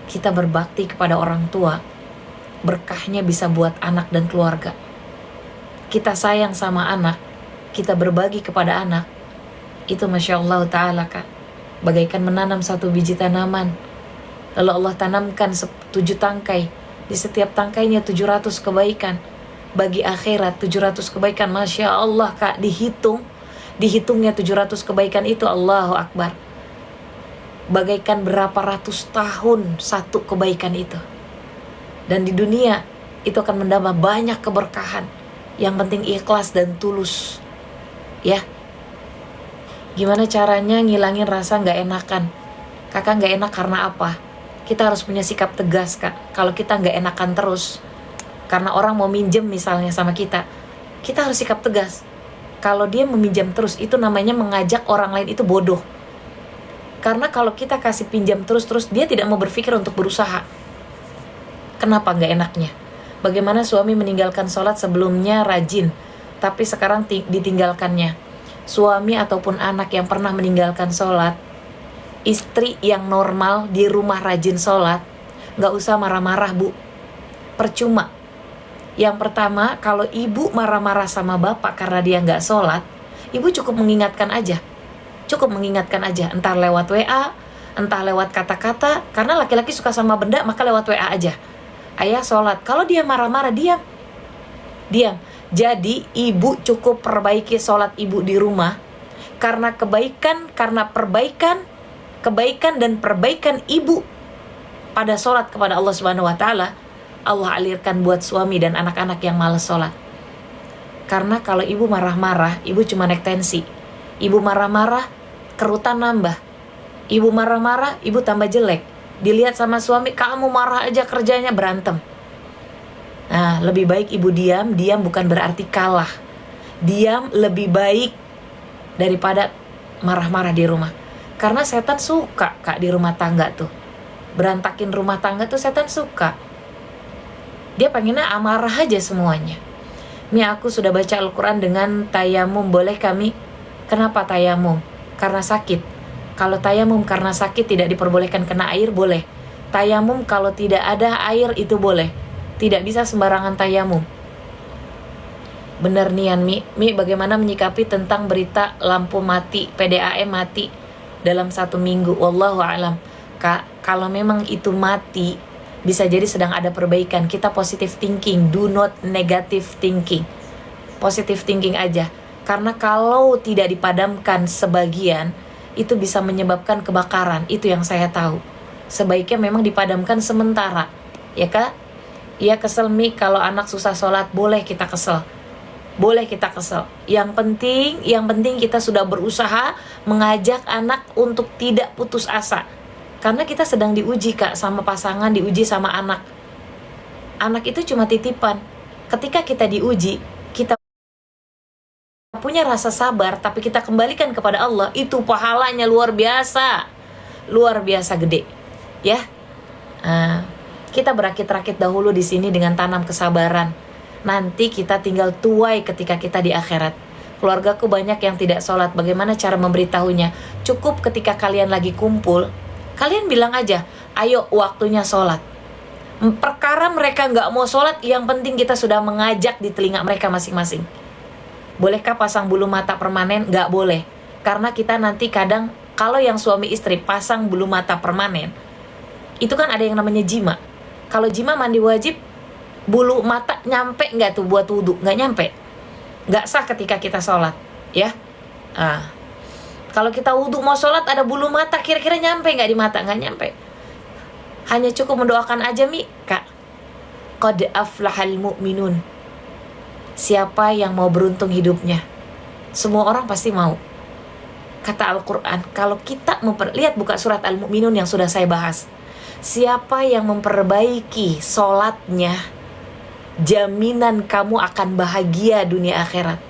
kita berbakti kepada orang tua, berkahnya bisa buat anak dan keluarga. Kita sayang sama anak, kita berbagi kepada anak, itu Masya Allah Ta'ala Kak, bagaikan menanam satu biji tanaman. Lalu Allah tanamkan 7 tangkai, di setiap tangkainya 700 kebaikan. Bagi akhirat 700 kebaikan. Masya Allah Kak, dihitungnya 700 kebaikan itu, Allahu Akbar, bagaikan berapa ratus tahun satu kebaikan itu. Dan di dunia itu akan menambah banyak keberkahan. Yang penting ikhlas dan tulus. Ya, gimana caranya ngilangin rasa gak enakan? Kakak gak enak karena apa? Kita harus punya sikap tegas Kak. Kalau kita gak enakan terus karena orang mau minjem misalnya sama kita, kita harus sikap tegas. Kalau dia meminjam terus, itu namanya mengajak orang lain itu bodoh. Karena kalau kita kasih pinjam terus-terus, dia tidak mau berpikir untuk berusaha. Kenapa gak enaknya? Bagaimana suami meninggalkan sholat sebelumnya rajin, tapi sekarang ditinggalkannya? Suami ataupun anak yang pernah meninggalkan sholat, istri yang normal di rumah rajin sholat, gak usah marah-marah Bu, percuma. Yang pertama, kalau ibu marah-marah sama bapak karena dia gak sholat, ibu cukup mengingatkan aja. Entah lewat WA, entah lewat kata-kata. Karena laki-laki suka sama benda, maka lewat WA aja. Ayah sholat. Kalau dia marah-marah, diam. Jadi ibu cukup perbaiki sholat ibu di rumah. Karena kebaikan dan perbaikan ibu pada sholat kepada Allah Subhanahu Wa Taala, Allah alirkan buat suami dan anak-anak yang malas sholat. Karena kalau ibu marah-marah, ibu cuma naik tensi. Ibu marah-marah, kerutan nambah. Ibu marah-marah, ibu tambah jelek. Dilihat sama suami, kamu marah aja kerjanya, berantem. Nah, lebih baik ibu diam. Diam bukan berarti kalah. Diam lebih baik daripada marah-marah di rumah. Karena setan suka Kak di rumah tangga tuh. Berantakin rumah tangga tuh setan suka. Dia pengennya amarah aja semuanya. Mi, aku sudah baca Al-Quran dengan tayamum, boleh kami? Kenapa tayamum? Karena sakit. Kalau tayamum karena sakit tidak diperbolehkan kena air, boleh. Tayamum kalau tidak ada air itu boleh. Tidak bisa sembarangan tayamum. Bener Nian Mi, bagaimana menyikapi tentang berita lampu mati, PDAM mati dalam 1 minggu? Wallahu a'lam. Kak, kalau memang itu mati, bisa jadi sedang ada perbaikan. Kita positive thinking, do not negative thinking. Positive thinking aja. Karena kalau tidak dipadamkan sebagian, itu bisa menyebabkan kebakaran. Itu yang saya tahu. Sebaiknya memang dipadamkan sementara. Ya Kak? Iya kesel Mi, kalau anak susah sholat, boleh kita kesel. Yang penting kita sudah berusaha mengajak anak untuk tidak putus asa. Karena kita sedang diuji Kak, sama pasangan, diuji sama anak. Anak itu cuma titipan. Ketika kita diuji, kita punya rasa sabar, tapi kita kembalikan kepada Allah, itu pahalanya luar biasa gede. Ya, kita berakit-rakit dahulu di sini dengan tanam kesabaran. Nanti kita tinggal tuai ketika kita di akhirat. Keluargaku banyak yang tidak sholat. Bagaimana cara memberitahunya? Cukup ketika kalian lagi kumpul, kalian bilang aja, ayo waktunya sholat. Perkara mereka gak mau sholat, yang penting kita sudah mengajak di telinga mereka masing-masing. Bolehkah pasang bulu mata permanen? Gak boleh. Karena kita nanti kadang, kalau yang suami istri pasang bulu mata permanen, itu kan ada yang namanya jima. Kalau jima mandi wajib, bulu mata nyampe gak tuh buat wudhu? Gak nyampe. Gak sah ketika kita sholat. Ya. Kalau kita wudhu mau sholat ada bulu mata, kira-kira nyampe gak di mata? Gak nyampe. Hanya cukup mendoakan aja Mi, Kak. Qad aflahal mu'minun. Siapa yang mau beruntung hidupnya? Semua orang pasti mau. Kata Al-Quran, kalau kita lihat buka surat Al-Mu'minun yang sudah saya bahas. Siapa yang memperbaiki sholatnya, jaminan kamu akan bahagia dunia akhirat.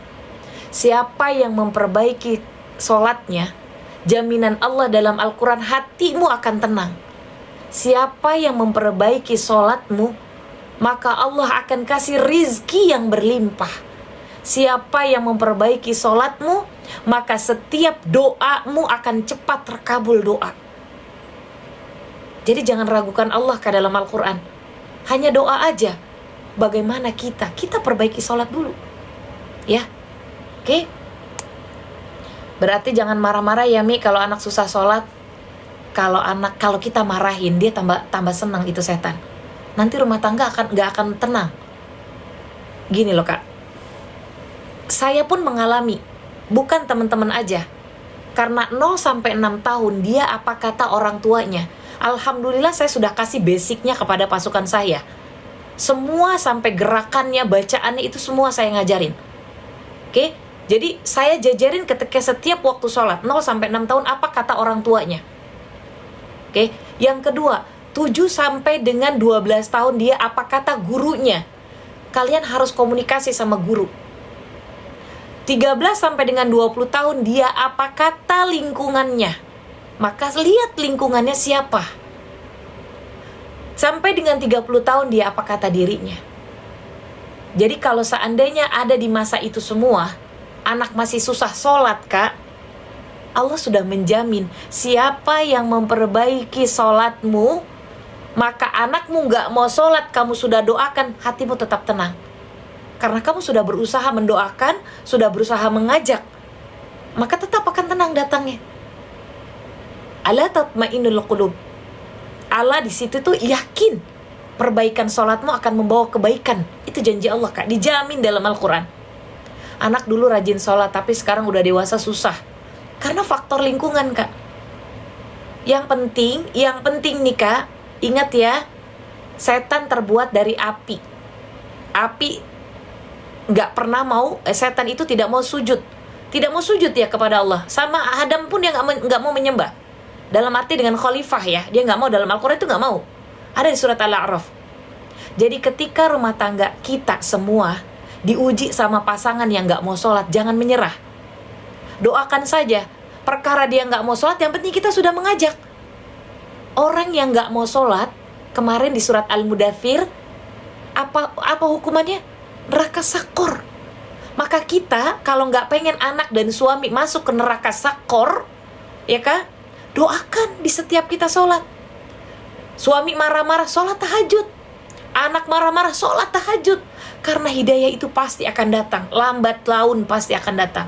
Siapa yang memperbaiki sholatnya, jaminan Allah dalam Al-Quran, hatimu akan tenang. Siapa yang memperbaiki sholatmu, maka Allah akan kasih rizki yang berlimpah. Siapa yang memperbaiki sholatmu, maka setiap doamu akan cepat terkabul doa. Jadi jangan ragukan Allah ke dalam Al-Quran. Hanya doa aja. Bagaimana kita perbaiki sholat dulu. Ya, oke? Berarti jangan marah-marah ya Mi kalau anak susah sholat. Kalau kita marahin, dia tambah senang, itu setan. Nanti rumah tangga nggak akan tenang. Gini loh Kak, saya pun mengalami, bukan teman-teman aja. Karena 0-6 tahun dia apa kata orang tuanya. Alhamdulillah saya sudah kasih basicnya kepada pasukan saya. Semua sampai gerakannya, bacaannya itu semua saya ngajarin. Oke? Jadi saya jajarin ketika setiap waktu sholat 0-6 tahun apa kata orang tuanya. Oke? Yang kedua, 7 dengan 12 tahun dia apa kata gurunya. Kalian harus komunikasi sama guru. 13 dengan 20 tahun dia apa kata lingkungannya. Maka lihat lingkungannya siapa. Sampai dengan 30 tahun dia apa kata dirinya. Jadi kalau seandainya ada di masa itu semua, anak masih susah sholat Kak, Allah sudah menjamin siapa yang memperbaiki sholatmu, maka anakmu gak mau sholat, kamu sudah doakan, hatimu tetap tenang. Karena kamu sudah berusaha mendoakan, sudah berusaha mengajak, maka tetap akan tenang datangnya. Ala tatma'innul qulub. Allah di situ tuh yakin perbaikan sholatmu akan membawa kebaikan. Itu janji Allah Kak, dijamin dalam Al-Quran. Anak dulu rajin sholat, tapi sekarang udah dewasa susah. Karena faktor lingkungan Kak. Yang penting nih Kak, ingat ya, setan terbuat dari api. Api gak pernah mau, setan itu tidak mau sujud. Tidak mau sujud ya kepada Allah. Sama Adam pun dia gak mau menyembah. Dalam arti dengan khalifah ya, dia gak mau, dalam Al-Quran itu gak mau. Ada di surat Al-A'raf. Jadi ketika rumah tangga kita semua diuji sama pasangan yang gak mau sholat, jangan menyerah. Doakan saja. Perkara dia gak mau sholat, yang penting kita sudah mengajak. Orang yang gak mau sholat, kemarin di surat Al-Mudathir, apa hukumannya? Neraka sakor. Maka kita kalau gak pengen anak dan suami masuk ke neraka sakor, ya kan? Doakan di setiap kita sholat. Suami marah-marah, sholat tahajud. Anak marah-marah, sholat tahajud. Karena hidayah itu pasti akan datang. Lambat laun pasti akan datang.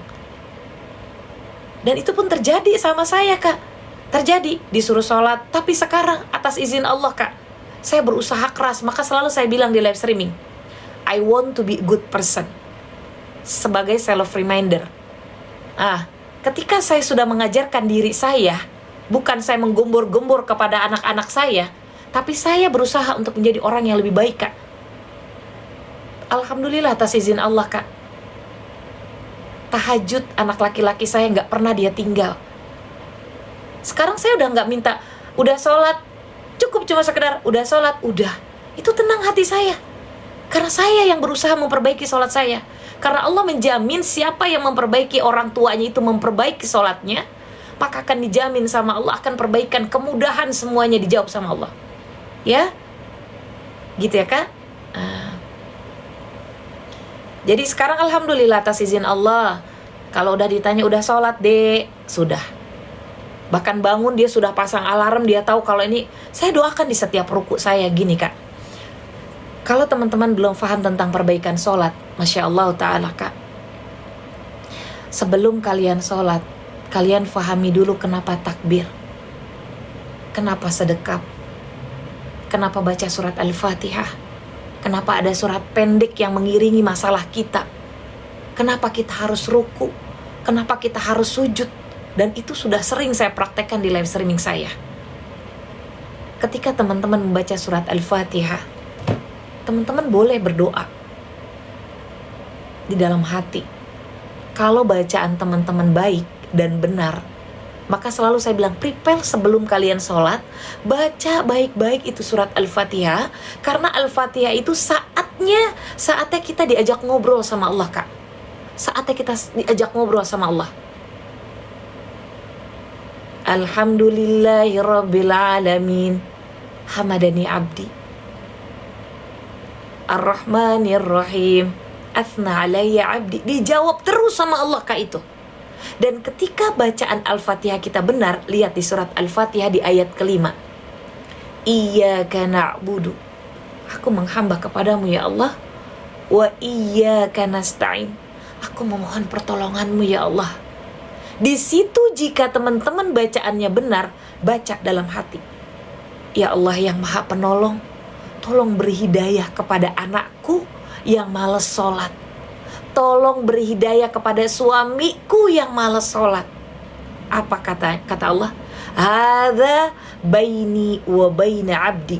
Dan itu pun terjadi sama saya Kak. Terjadi, disuruh sholat. Tapi sekarang atas izin Allah Kak, saya berusaha keras. Maka selalu saya bilang di live streaming, I want to be a good person. Sebagai self reminder. Ketika saya sudah mengajarkan diri saya, bukan saya menggombor-gombor kepada anak-anak saya, tapi saya berusaha untuk menjadi orang yang lebih baik Kak. Alhamdulillah atas izin Allah Kak. Tahajud anak laki-laki saya gak pernah dia tinggal. Sekarang saya udah gak minta, udah sholat, cukup cuma sekedar udah sholat, udah. Itu tenang hati saya. Karena saya yang berusaha memperbaiki sholat saya. Karena Allah menjamin siapa yang memperbaiki orang tuanya itu memperbaiki sholatnya, maka akan dijamin sama Allah, akan perbaikan, kemudahan semuanya dijawab sama Allah. Ya? Gitu ya Kak? Jadi sekarang alhamdulillah atas izin Allah, kalau udah ditanya udah sholat dek, sudah. Bahkan bangun dia sudah pasang alarm, dia tahu kalau ini, saya doakan di setiap ruku saya. Gini Kak, kalau teman-teman belum paham tentang perbaikan sholat, Masya Allah Ta'ala Kak, sebelum kalian sholat, kalian fahami dulu kenapa takbir, kenapa sedekap, kenapa baca surat Al-Fatihah, kenapa ada surat pendek yang mengiringi masalah kita, kenapa kita harus ruku, kenapa kita harus sujud. Dan itu sudah sering saya praktekkan di live streaming saya. Ketika teman-teman membaca surat Al-Fatihah, teman-teman boleh berdoa di dalam hati. Kalau bacaan teman-teman baik dan benar, maka selalu saya bilang, prepare sebelum kalian sholat, baca baik-baik itu surat Al-Fatihah. Karena Al-Fatihah itu saatnya kita diajak ngobrol sama Allah Kak. Saatnya kita diajak ngobrol sama Allah. Alhamdulillahirabbil alamin, hamadani abdi, Ar-Rahmanir-Rahim, athna alayya abdi. Dijawab terus sama Allah Kak itu. Dan ketika bacaan Al-Fatihah kita benar, lihat di surat Al-Fatihah di ayat kelima, iyyaka na'budu, aku menghamba kepadamu ya Allah, wa iyyaka nasta'in, aku memohon pertolonganmu ya Allah. Di situ jika teman-teman bacaannya benar, baca dalam hati, ya Allah yang maha penolong, tolong beri hidayah kepada anakku yang malas sholat, tolong beri hidayah kepada suamiku yang malas sholat. Apa kata Allah? Hadza baini wa baina abdi.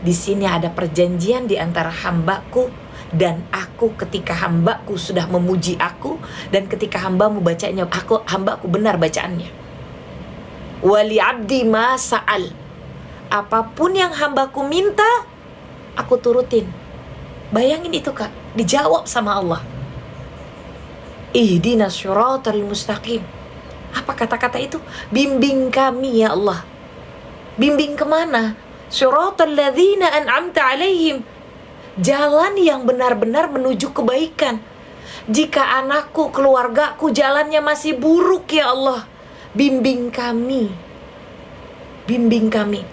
Di sini ada perjanjian di antara hambaku dan aku, ketika hambaku sudah memuji aku, dan ketika hambamu bacanya, hambaku benar bacaannya. Wali abdi ma sa'al, apapun yang hambaku minta, aku turutin. Bayangin itu Kak, dijawab sama Allah. Ihdinas syiratal mustaqim. Apa kata-kata itu? Bimbing kami ya Allah. Bimbing kemana? Syiratal ladzina an'amta alaihim, jalan yang benar-benar menuju kebaikan. Jika anakku, keluargaku jalannya masih buruk ya Allah, bimbing kami. Bimbing kami.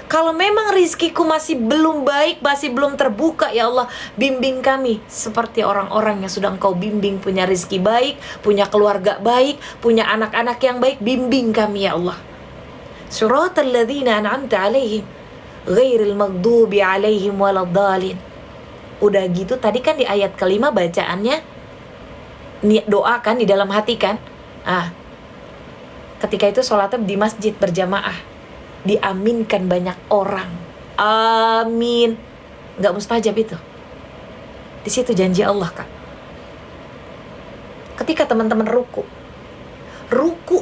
Kalau memang rizkiku masih belum baik, masih belum terbuka ya Allah, bimbing kami seperti orang-orang yang sudah Engkau bimbing, punya rizki baik, punya keluarga baik, punya anak-anak yang baik. Bimbing kami ya Allah. Suratal ladzina an'amta alaihim ghairil maghdubi alaihim waladdallin. Udah gitu tadi kan di ayat kelima bacaannya doa kan di dalam hati kan. Ketika itu sholatnya di masjid berjamaah, diaminkan banyak orang. Amin. Gak mustajab itu. Di situ janji Allah Kak. Ketika teman-teman ruku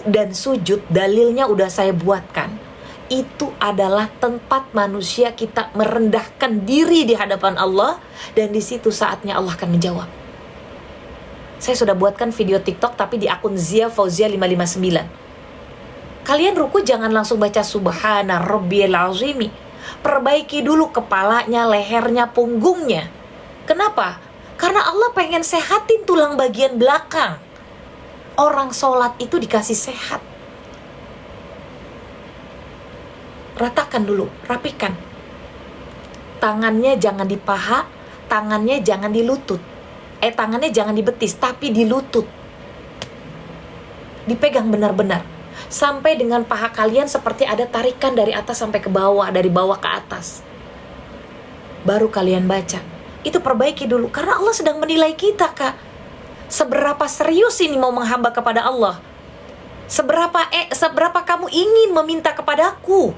dan sujud, dalilnya udah saya buatkan. Itu adalah tempat manusia kita merendahkan diri di hadapan Allah, dan di situ saatnya Allah akan menjawab. Saya sudah buatkan video TikTok tapi di akun Zia Fauzia 559. Kalian ruku jangan langsung baca subhana rabbiyal azimi. Perbaiki dulu kepalanya, lehernya, punggungnya. Kenapa? Karena Allah pengen sehatin tulang bagian belakang. Orang sholat itu dikasih sehat. Ratakan dulu, rapikan. Tangannya jangan di paha, tangannya jangan di lutut. Tangannya jangan di betis, tapi di lutut. Dipegang benar-benar. Sampai dengan paha kalian seperti ada tarikan dari atas sampai ke bawah, dari bawah ke atas. Baru kalian baca. Itu perbaiki dulu, karena Allah sedang menilai kita Kak. Seberapa serius ini mau menghamba kepada Allah? Seberapa kamu ingin meminta kepadaku?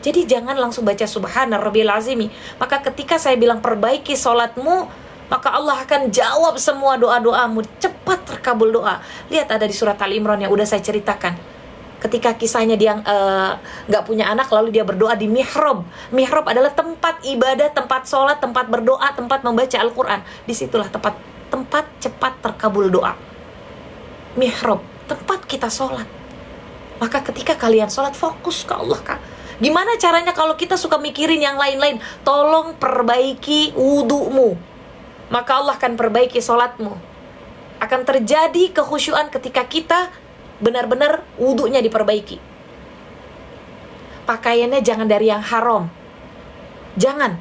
Jadi jangan langsung baca subhana rabbiyal azimi. Maka ketika saya bilang perbaiki sholatmu, maka Allah akan jawab semua doa-doamu. Cepat terkabul doa. Lihat ada di surat Al-Imran yang udah saya ceritakan. Ketika kisahnya dia gak punya anak, lalu dia berdoa di mihrab. Mihrab adalah tempat ibadah, tempat sholat, tempat berdoa, tempat membaca Al-Quran. Disitulah tempat cepat terkabul doa. Mihrab, tempat kita sholat. Maka ketika kalian sholat, fokus ke Allah Kak. Gimana caranya kalau kita suka mikirin yang lain-lain? Tolong perbaiki wudu'mu, maka Allah akan perbaiki sholatmu. Akan terjadi kekhusyuan ketika kita benar-benar wudunya diperbaiki. Pakaiannya jangan dari yang haram. Jangan.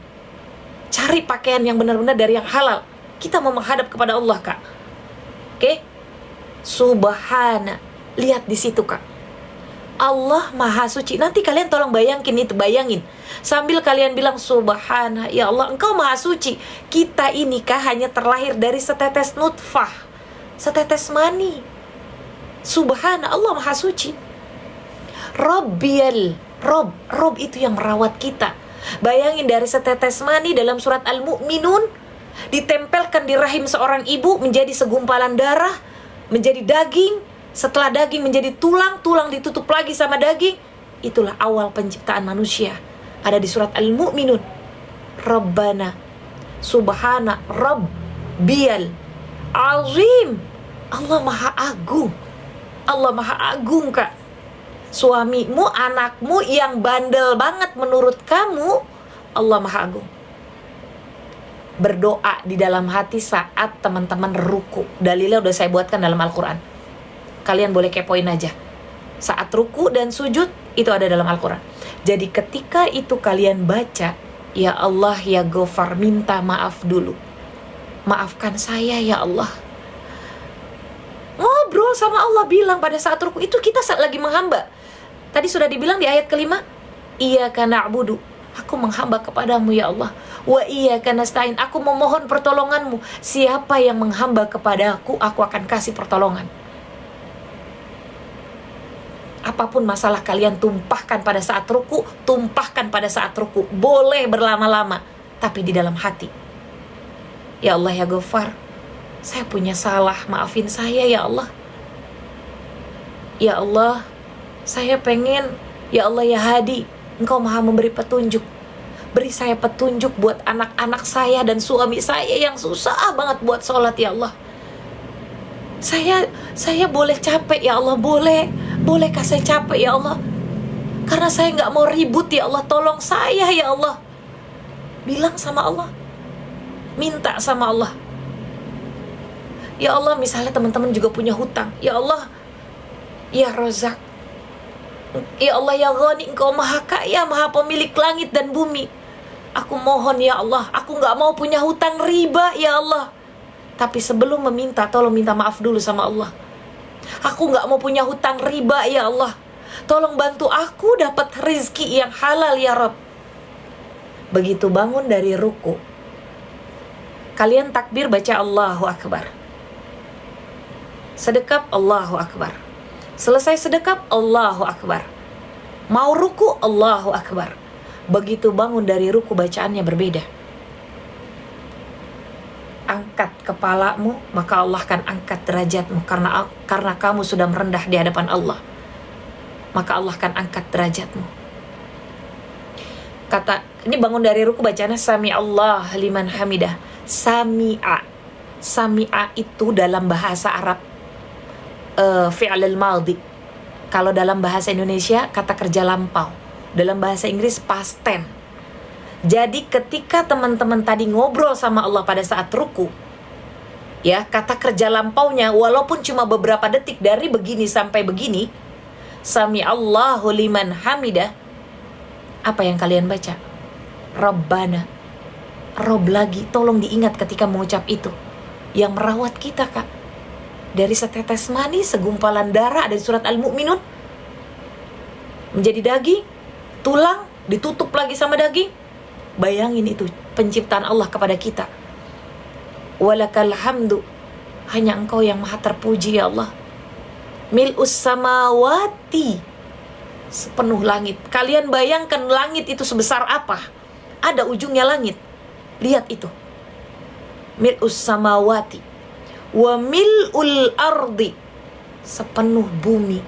Cari pakaian yang benar-benar dari yang halal. Kita mau menghadap kepada Allah Kak. Oke? Subhana. Lihat di situ Kak. Allah Maha Suci. Nanti kalian tolong bayangin. Sambil kalian bilang subhana, ya Allah Engkau Maha Suci. Kita ini Kak hanya terlahir dari setetes nutfah, setetes mani. Subhana, Allah Maha Suci. Rabbiyal, Rob itu yang merawat kita. Bayangin dari setetes mani dalam surat Al-Mu'minun, ditempelkan di rahim seorang ibu menjadi segumpalan darah, menjadi daging. Setelah daging menjadi tulang, tulang ditutup lagi sama daging. Itulah awal penciptaan manusia. Ada di surat Al-Mu'minun. Rabbana, Subhana, Rabbiyal Azim. Allah Maha Agung. Allah Maha Agung Kak. Suamimu, anakmu yang bandel banget menurut kamu, Allah Maha Agung. Berdoa di dalam hati saat teman-teman ruku. Dalilnya udah saya buatkan dalam Al-Quran. Kalian boleh kepoin aja. Saat ruku dan sujud, Itu ada dalam Al-Quran. Jadi ketika itu kalian baca, ya Allah ya Ghafar, minta maaf dulu. Maafkan saya ya Allah. Ngobrol sama Allah, bilang pada saat ruku. Itu kita lagi menghamba. Tadi sudah dibilang di ayat kelima, Iyyaka na'budu, aku menghamba kepadamu ya Allah. Wa iyyaka nasta'in, aku memohon pertolonganmu. Siapa yang menghamba kepada aku akan kasih pertolongan. Apapun masalah kalian, tumpahkan pada saat ruku. Tumpahkan pada saat ruku. Boleh berlama-lama, tapi di dalam hati. Ya Allah ya Ghafar, saya punya salah, maafin saya ya Allah. Ya Allah, saya pengen, ya Allah ya Hadi, Engkau maha memberi petunjuk. Beri saya petunjuk buat anak-anak saya dan suami saya yang susah banget buat sholat ya Allah. Saya boleh capek ya Allah, bolehkah saya capek ya Allah? Karena saya gak mau ribut ya Allah, tolong saya ya Allah. Bilang sama Allah, minta sama Allah. Ya Allah, misalnya teman-teman juga punya hutang, ya Allah ya Razak, ya Allah ya Ghani, Engkau maha kaya, maha pemilik langit dan bumi. Aku mohon ya Allah, aku gak mau punya hutang riba ya Allah. Tapi sebelum meminta, tolong minta maaf dulu sama Allah. Aku gak mau punya hutang riba ya Allah. Tolong bantu aku dapat rezeki yang halal ya Rabb. Begitu bangun dari ruku, kalian takbir, baca Allahu Akbar. Sedekap, Allahu Akbar. Selesai sedekap, Allahu Akbar. Mau ruku, Allahu Akbar. Begitu bangun dari ruku, bacaannya berbeda. Angkat kepalamu, maka Allah akan angkat derajatmu. Karena kamu sudah merendah di hadapan Allah, maka Allah akan angkat derajatmu. Ini bangun dari ruku, bacaannya Sami Allah liman hamidah. Sami'a itu dalam bahasa Arab fi'lul madhi. Kalau dalam bahasa Indonesia kata kerja lampau. Dalam bahasa Inggris past tense. Jadi ketika teman-teman tadi ngobrol sama Allah pada saat ruku, ya, kata kerja lampaunya walaupun cuma beberapa detik dari begini sampai begini, Sami Allahu liman hamidah, apa yang kalian baca? Rabbana. Rob lagi, tolong diingat ketika mengucap itu. Yang merawat kita, Kak. Dari setetes mani, segumpalan darah, dari surat Al-Mu'minun, menjadi daging, tulang, ditutup lagi sama daging. Bayangin itu penciptaan Allah kepada kita. Walakal hamdu, hanya Engkau yang maha terpuji ya Allah. Mil'us samawati, sepenuh langit. Kalian bayangkan langit itu sebesar apa? Ada ujungnya langit. Lihat itu. Mil'us samawati wa mil'ul ardi, sepenuh bumi.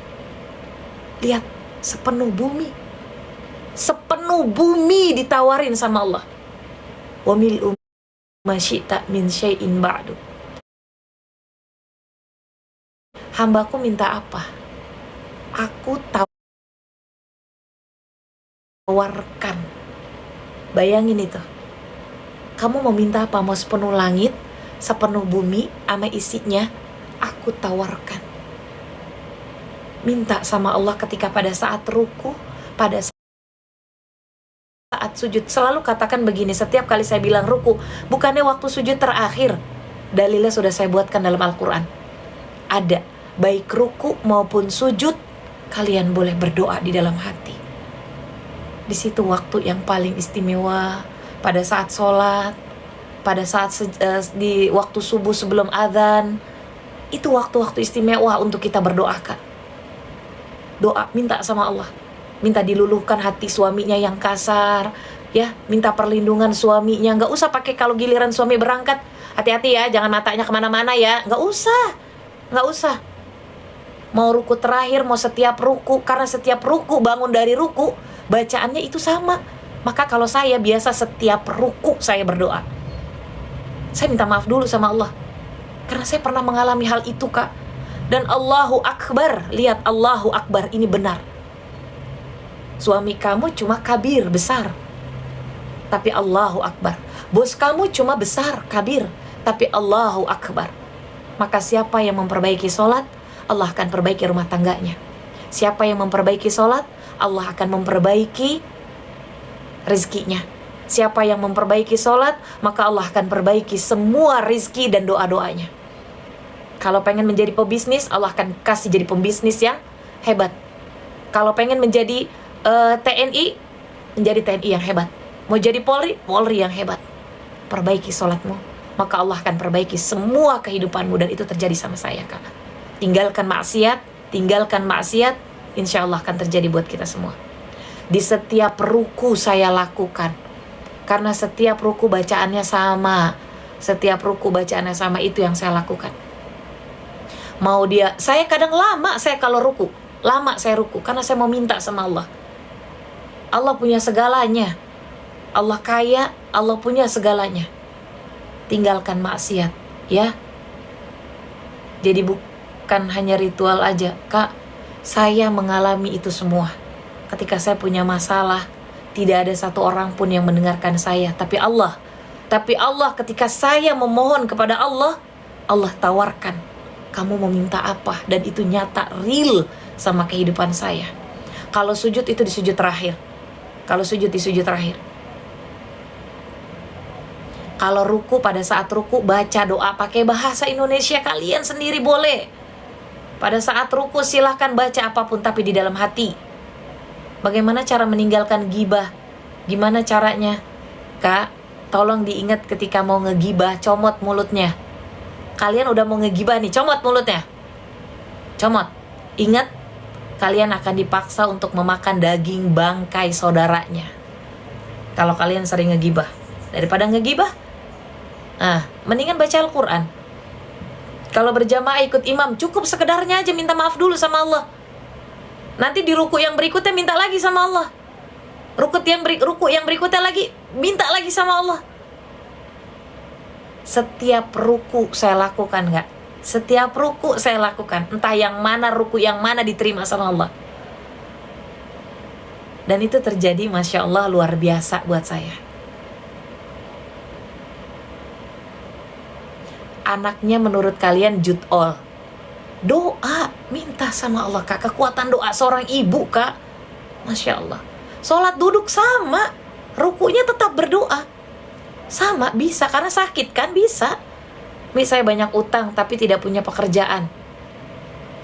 Lihat, sepenuh bumi. Sepenuh bumi ditawarin sama Allah. Wa mil'u ma syi'ta min syai'in ba'du. Hambaku minta apa? Aku tawarkan. Bayangin itu. Kamu mau minta apa? Mau sepenuh langit, sepenuh bumi, sama isinya, aku tawarkan. Minta sama Allah ketika pada saat ruku, pada saat sujud. Selalu katakan begini, setiap kali saya bilang ruku, bukannya waktu sujud terakhir. Dalilnya sudah saya buatkan dalam Al-Quran. Ada, baik ruku maupun sujud, kalian boleh berdoa di dalam hati. Di situ waktu yang paling istimewa, pada saat sholat, pada saat di waktu subuh sebelum azan, itu waktu-waktu istimewa untuk kita berdoa, Kak. Doa, minta sama Allah, minta diluluhkan hati suaminya yang kasar, ya, minta perlindungan suaminya. Nggak usah pakai kalau giliran suami berangkat, hati-hati ya, jangan matanya kemana-mana ya, nggak usah. Mau ruku terakhir, mau setiap ruku, karena setiap ruku, bangun dari ruku, bacaannya itu sama. Maka kalau saya biasa setiap ruku saya berdoa, saya minta maaf dulu sama Allah, karena saya pernah mengalami hal itu, Kak. Dan Allahu Akbar, lihat Allahu Akbar, ini benar. Suami kamu cuma kabir, besar, tapi Allahu Akbar. Bos kamu cuma besar, kabir, tapi Allahu Akbar. Maka siapa yang memperbaiki sholat, Allah akan perbaiki rumah tangganya. Siapa yang memperbaiki sholat, Allah akan memperbaiki rezekinya. Siapa yang memperbaiki sholat, maka Allah akan perbaiki semua rezeki dan doa-doanya. Kalau pengen menjadi pebisnis, Allah akan kasih jadi pembisnis yang hebat. Kalau pengen menjadi TNI, menjadi TNI yang hebat. Mau jadi Polri, Polri yang hebat. Perbaiki sholatmu, maka Allah akan perbaiki semua kehidupanmu. Dan itu terjadi sama saya, Kak. Tinggalkan maksiat, insya Allah akan terjadi buat kita semua. Di setiap ruku saya lakukan, karena setiap ruku bacaannya sama. Setiap ruku bacaannya sama, itu yang saya lakukan. Mau dia, saya kadang lama saya kalau ruku, lama saya ruku, karena saya mau minta sama Allah. Allah punya segalanya, Allah kaya, Allah punya segalanya. Tinggalkan maksiat, ya. Jadi bukan hanya ritual aja, Kak. Saya mengalami itu semua. Ketika saya punya masalah, tidak ada satu orang pun yang mendengarkan saya, tapi Allah ketika saya memohon kepada Allah, Allah tawarkan, kamu mau minta apa? Dan itu nyata, real sama kehidupan saya. Kalau sujud itu di sujud terakhir. Kalau ruku, pada saat ruku baca doa pakai bahasa Indonesia kalian sendiri boleh. Pada saat ruku silahkan baca apapun, tapi di dalam hati. Bagaimana cara meninggalkan gibah? Gimana caranya? Kak, tolong diingat ketika mau ngegibah, comot mulutnya. Kalian udah mau ngegibah nih, comot mulutnya. Comot. Ingat, kalian akan dipaksa untuk memakan daging bangkai saudaranya. Kalau kalian sering ngegibah. Daripada ngegibah, mendingan baca Al-Quran. Kalau berjamaah ikut imam, cukup sekedarnya aja minta maaf dulu sama Allah. Nanti di ruku yang berikutnya minta lagi sama Allah. Ruku yang berikutnya lagi minta lagi sama Allah. Setiap ruku saya lakukan, gak? Setiap ruku saya lakukan. Entah yang mana ruku yang mana diterima sama Allah. Dan itu terjadi, Masya Allah, luar biasa buat saya. Anaknya menurut kalian jud'ol. Doa, minta sama Allah, Kak. Kekuatan doa seorang ibu, Kak. Masya Allah. Sholat duduk sama, rukunya tetap berdoa. Sama, bisa, karena sakit kan, bisa. Saya banyak utang tapi tidak punya pekerjaan.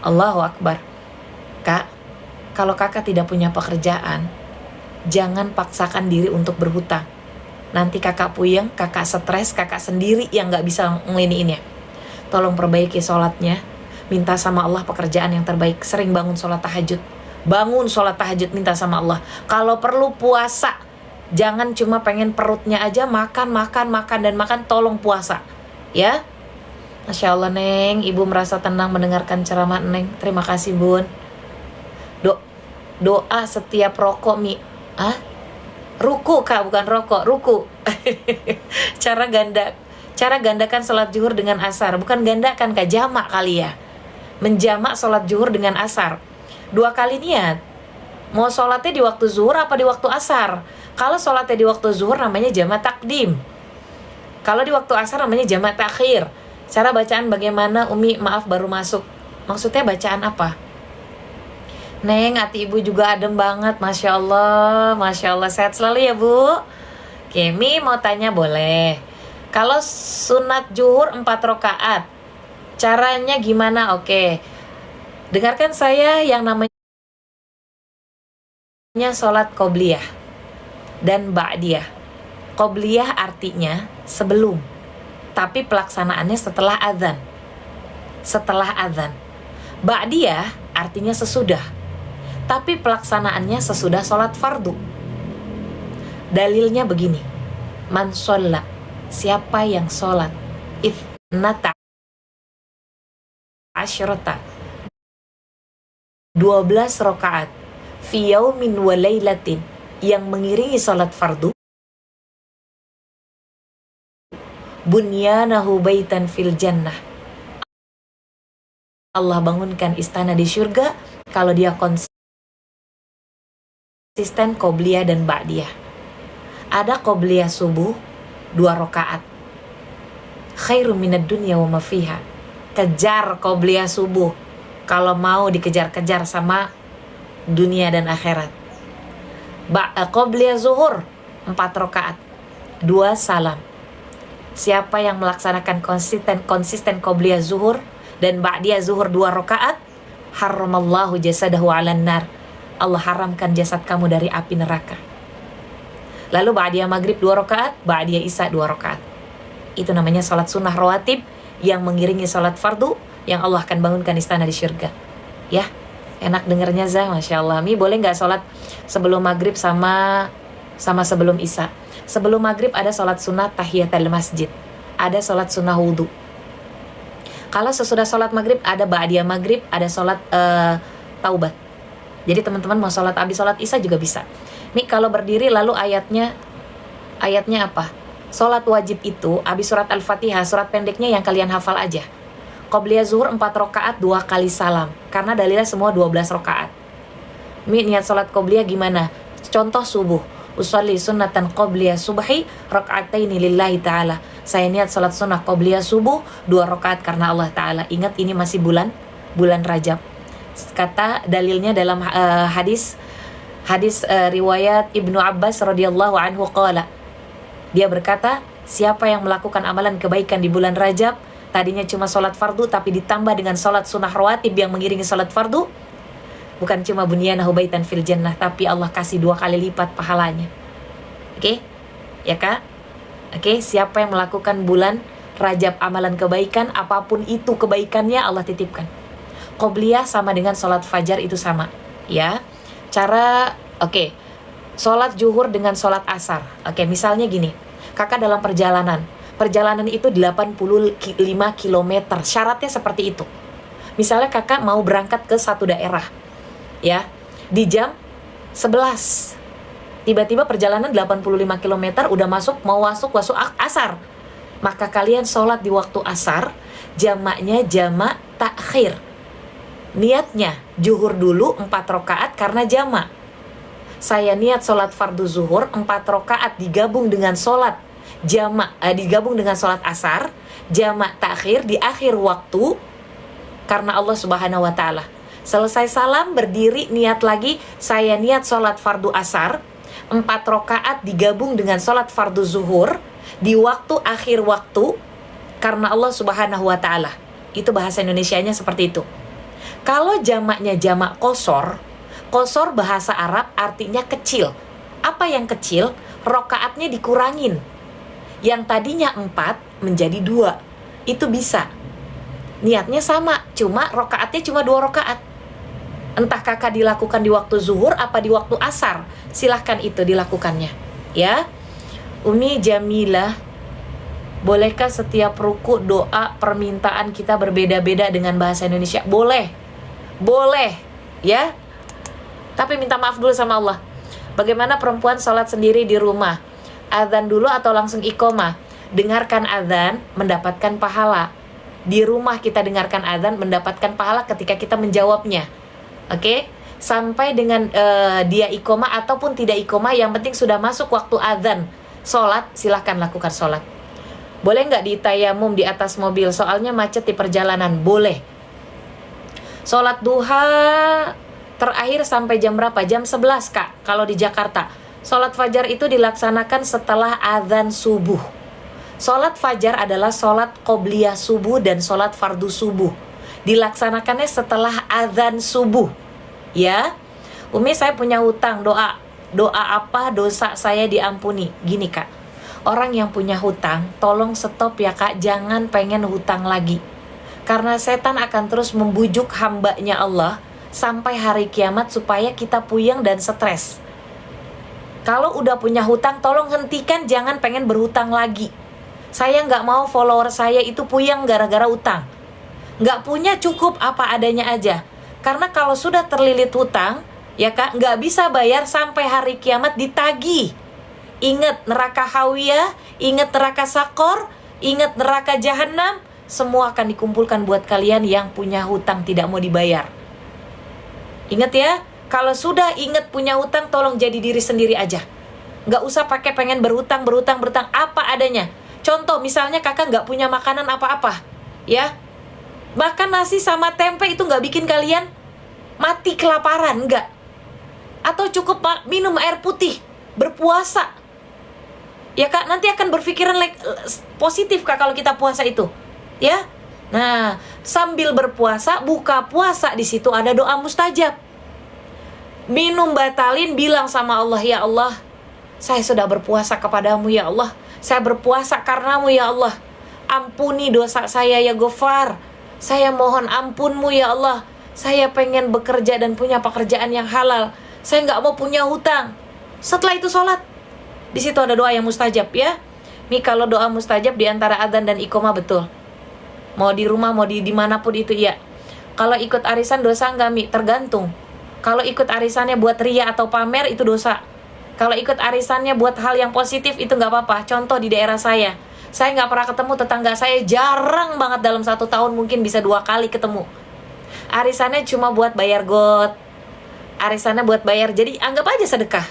Allahu Akbar. Kak, kalau kakak tidak punya pekerjaan, jangan paksakan diri untuk berhutang. Nanti kakak puyeng, kakak stres, kakak sendiri yang gak bisa ngeliniinnya. Tolong perbaiki sholatnya, minta sama Allah pekerjaan yang terbaik. Sering bangun sholat tahajud, minta sama Allah. Kalau perlu puasa, jangan cuma pengen perutnya aja makan, tolong puasa, ya. Masya Allah, Neng, Ibu merasa tenang mendengarkan ceramah Neng. Terima kasih, Bun. Doa setiap rokok, ruku, Kak, bukan rokok, ruku. Cara gandakan sholat zuhur dengan asar. Bukan gandakan, Kak, jamak kali ya. Menjamak sholat zuhur dengan asar. 2 kali niat. Mau sholatnya di waktu zuhur apa di waktu asar? Kalau sholatnya di waktu zuhur namanya jamak takdim. Kalau di waktu asar namanya jamak takhir. Cara bacaan bagaimana, Umi? Maaf baru masuk. Maksudnya bacaan apa? Neng, hati Ibu juga adem banget. Masya Allah, Masya Allah. Sehat selalu ya, Bu. Oke, Mi mau tanya boleh. Kalau sunat zuhur 4 rakaat, caranya gimana? Oke, dengarkan saya yang namanya sholat qobliyah dan ba'diyah. Qobliyah artinya sebelum, tapi pelaksanaannya setelah azan. Ba'diyah artinya sesudah, tapi pelaksanaannya sesudah sholat fardu. Dalilnya begini, man sholla, siapa yang sholat ithnata asyrata, 12 rakaat fi yaumin wa laylatin, yang mengiringi salat fardu, bunyanahu baitan fil jannah, Allah bangunkan istana di surga kalau dia konsisten qobliyah dan ba'diyah. Ada qobliyah subuh 2 rakaat, khairum minad dunya wa ma fiha. Kejar qobliyah subuh kalau mau dikejar-kejar sama dunia dan akhirat. Qobliya zuhur 4 rakaat, 2 salam. Siapa yang melaksanakan konsisten qobliya zuhur dan ba'diyah zuhur 2 rakaat, haramallahu jasadahu 'alan nar. Allah haramkan jasad kamu dari api neraka. Lalu ba'diyah maghrib 2 rakaat, ba'diyah isya 2 rakaat. Itu namanya salat sunnah rawatib yang mengiringi salat fardu yang Allah akan bangunkan istana di syurga. Ya, enak dengernya Zah, Masya Allah. Mi boleh nggak sholat sebelum maghrib sama sebelum isya? Sebelum maghrib ada sholat sunnah tahiyatul masjid, ada sholat sunnah wudhu. Kalau sesudah sholat maghrib ada ba'diyah maghrib, ada sholat taubat. Jadi teman-teman mau sholat habis sholat isya juga bisa. Nih kalau berdiri lalu ayatnya apa? Sholat wajib itu habis surat Al-Fatihah, surat pendeknya yang kalian hafal aja. Qobliyah zuhur 4 rakaat 2 kali salam, karena dalilnya semua 12 rakaat. Mi niat sholat qobliyah gimana? Contoh subuh, usolli sunnatan qobliyah subhi raka'ataini lillahi ta'ala. Saya niat sholat sunnah qobliyah subuh 2 rakaat karena Allah Ta'ala. Ingat ini masih bulan Rajab. Kata dalilnya dalam hadis riwayat Ibnu Abbas radhiyallahu anhu qala. Dia berkata, siapa yang melakukan amalan kebaikan di bulan Rajab, tadinya cuma sholat fardu tapi ditambah dengan sholat sunnah rawatib yang mengiringi sholat fardu, bukan cuma bunyanahu baitan fil jannah, tapi Allah kasih 2 kali lipat pahalanya. Oke? Ya Kak? Oke, siapa yang melakukan bulan Rajab amalan kebaikan, apapun itu kebaikannya Allah titipkan. Qobliyah sama dengan sholat fajar itu sama. Ya. Cara, oke. Sholat zuhur dengan sholat asar. Oke, misalnya gini. Kakak dalam perjalanan itu 85 km. Syaratnya seperti itu. Misalnya kakak mau berangkat ke satu daerah, ya, di jam 11. Tiba-tiba perjalanan 85 km udah mau masuk asar. Maka kalian sholat di waktu asar, jamaknya jamak takhir. Niatnya zuhur dulu 4 rakaat karena jamak. Saya niat sholat fardu zuhur 4 rakaat digabung dengan sholat digabung dengan sholat asar, jamak takhir di akhir waktu karena Allah Subhanahu wa Ta'ala. Selesai salam berdiri niat lagi, saya niat sholat fardu asar 4 rakaat digabung dengan sholat fardu zuhur di waktu akhir waktu karena Allah Subhanahu wa Ta'ala. Itu bahasa Indonesianya seperti itu. Kalau jamaknya jamak qosor bahasa Arab artinya kecil. Apa yang kecil? Rakaatnya dikurangin. Yang tadinya 4 menjadi 2. Itu bisa. Niatnya sama, cuma rakaatnya cuma 2 rakaat. Entah kakak dilakukan di waktu zuhur apa di waktu asar, silahkan itu dilakukannya. Ya. Umi Jamilah, bolehkah setiap ruku doa permintaan kita berbeda-beda dengan bahasa Indonesia? Boleh, ya. Tapi minta maaf dulu sama Allah. Bagaimana perempuan sholat sendiri di rumah? Adzan dulu atau langsung iqomah? Dengarkan adzan, mendapatkan pahala. Di rumah kita dengarkan adzan, mendapatkan pahala ketika kita menjawabnya. Oke? Sampai dengan dia iqomah ataupun tidak iqomah, yang penting sudah masuk waktu adzan sholat, silahkan lakukan sholat. Boleh nggak ditayamum di atas mobil? Soalnya macet di perjalanan. Boleh. Sholat duha terakhir sampai jam berapa? Jam 11 Kak, kalau di Jakarta. Sholat fajar itu dilaksanakan setelah adzan subuh. Sholat fajar adalah sholat qobliyah subuh dan sholat fardu subuh. Dilaksanakannya setelah adzan subuh. Ya, Umi saya punya hutang, doa apa dosa saya diampuni? Gini Kak, orang yang punya hutang, tolong stop ya Kak, jangan pengen hutang lagi. Karena setan akan terus membujuk hambanya Allah sampai hari kiamat supaya kita puyeng dan stres. Kalau udah punya hutang, tolong hentikan, jangan pengen berhutang lagi. Saya nggak mau follower saya itu puyeng gara-gara utang. Nggak punya, cukup apa adanya aja. Karena kalau sudah terlilit hutang, ya Kak, nggak bisa bayar sampai hari kiamat ditagih. Ingat neraka Hawiyah, ingat neraka Sakor, ingat neraka Jahanam, semua akan dikumpulkan buat kalian yang punya hutang tidak mau dibayar. Ingat ya, kalau sudah ingat punya hutang, tolong jadi diri sendiri aja. Nggak usah pakai pengen berhutang apa adanya. Contoh, misalnya kakak nggak punya makanan apa-apa, ya. Bahkan nasi sama tempe itu nggak bikin kalian mati kelaparan, nggak. Atau cukup minum air putih, berpuasa. Ya Kak, nanti akan berpikiran positif Kak kalau kita puasa itu. Ya. Nah, sambil berpuasa, buka puasa, di situ ada doa mustajab. Minum batalin, bilang sama Allah, ya Allah, saya sudah berpuasa kepadamu ya Allah. Saya berpuasa karenamu ya Allah. Ampuni dosa saya ya Ghafar. Saya mohon ampunmu ya Allah. Saya pengen bekerja dan punya pekerjaan yang halal. Saya nggak mau punya hutang. Setelah itu sholat. Di situ ada doa yang mustajab ya. Mi, kalau doa mustajab di antara adzan dan iqomah betul. Mau di rumah, mau di dimanapun itu iya. Kalau ikut arisan dosa nggak Mi? Tergantung. Kalau ikut arisannya buat ria atau pamer itu dosa. Kalau ikut arisannya buat hal yang positif itu nggak apa-apa. Contoh di daerah saya nggak pernah ketemu tetangga saya, jarang banget, dalam 1 tahun mungkin bisa 2 kali ketemu. Arisannya cuma buat bayar got, arisannya buat bayar, jadi anggap aja sedekah.